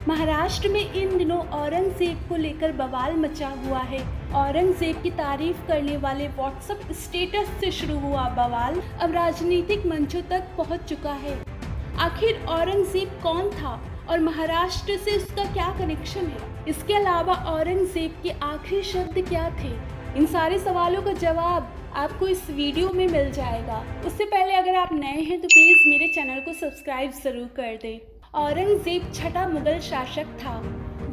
महाराष्ट्र में इन दिनों औरंगजेब को लेकर बवाल मचा हुआ है। औरंगजेब की तारीफ करने वाले व्हाट्सएप स्टेटस से शुरू हुआ बवाल अब राजनीतिक मंचों तक पहुंच चुका है। आखिर औरंगजेब कौन था और महाराष्ट्र से उसका क्या कनेक्शन है? इसके अलावा औरंगजेब के आखिरी शब्द क्या थे? इन सारे सवालों का जवाब आपको इस वीडियो में मिल जाएगा। उससे पहले अगर आप नए हैं तो प्लीज़ मेरे चैनल को सब्सक्राइब ज़रूर कर दें। औरंगजेब छठा मुगल शासक था।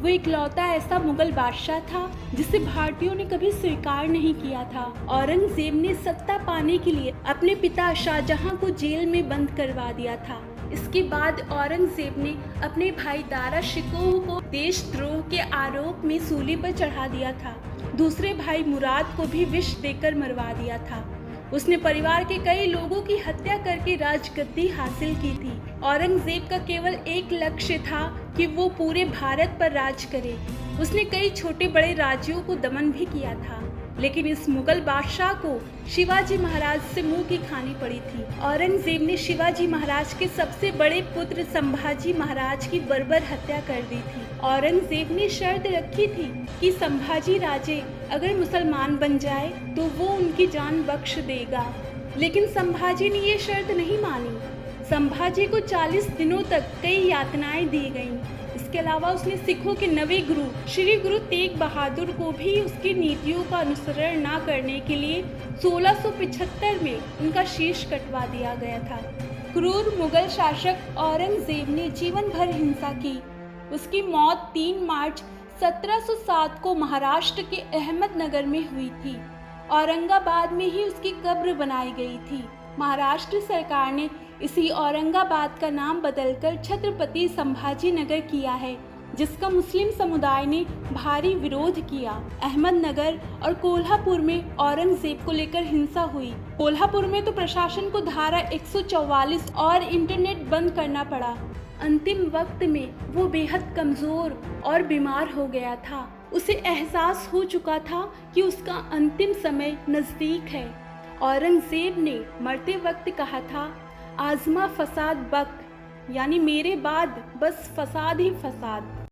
वो इकलौता ऐसा मुगल बादशाह था जिसे भारतीयों ने कभी स्वीकार नहीं किया था। औरंगजेब ने सत्ता पाने के लिए अपने पिता शाहजहां को जेल में बंद करवा दिया था। इसके बाद औरंगजेब ने अपने भाई दारा शिकोह को देशद्रोह के आरोप में सूली पर चढ़ा दिया था। दूसरे भाई मुराद को भी विष देकर मरवा दिया था। उसने परिवार के कई लोगों की हत्या करके राजगद्दी हासिल की थी। औरंगजेब का केवल एक लक्ष्य था कि वो पूरे भारत पर राज करे। उसने कई छोटे बड़े राज्यों को दमन भी किया था, लेकिन इस मुगल बादशाह को शिवाजी महाराज से मुंह की खानी पड़ी थी। औरंगजेब ने शिवाजी महाराज के सबसे बड़े पुत्र संभाजी महाराज की बर्बर हत्या कर दी थी। औरंगजेब ने शर्त रखी थी कि संभाजी राजे अगर मुसलमान बन जाए तो वो उनकी जान बख्श देगा, लेकिन संभाजी ने ये शर्त नहीं मानी। संभाजी को 40 दिनों तक कई यातनाएं दी गईं। इसके अलावा उसने सिखों के नवे गुरु श्री गुरु तेग बहादुर को भी उसकी नीतियों का अनुसरण न करने के लिए 1675 में उनका शीश कटवा दिया गया था। क्रूर मुगल शासक औरंगजेब ने जीवन भर हिंसा की। उसकी मौत 3 मार्च 1707 को महाराष्ट्र के अहमदनगर में हुई थी। औरंगाबाद में ही उसकी कब्र बनाई गई थी। महाराष्ट्र सरकार ने इसी औरंगाबाद का नाम बदलकर छत्रपति संभाजी नगर किया है, जिसका मुस्लिम समुदाय ने भारी विरोध किया। अहमदनगर और कोल्हापुर में औरंगजेब को लेकर हिंसा हुई। कोल्हापुर में तो प्रशासन को धारा 144 और इंटरनेट बंद करना पड़ा। अंतिम वक्त में वो बेहद कमज़ोर और बीमार हो गया था। उसे एहसास हो चुका था कि उसका अंतिम समय नज़दीक है। औरंगजेब ने मरते वक्त कहा था, आज़मा फसाद बक, यानी मेरे बाद बस फसाद ही फसाद।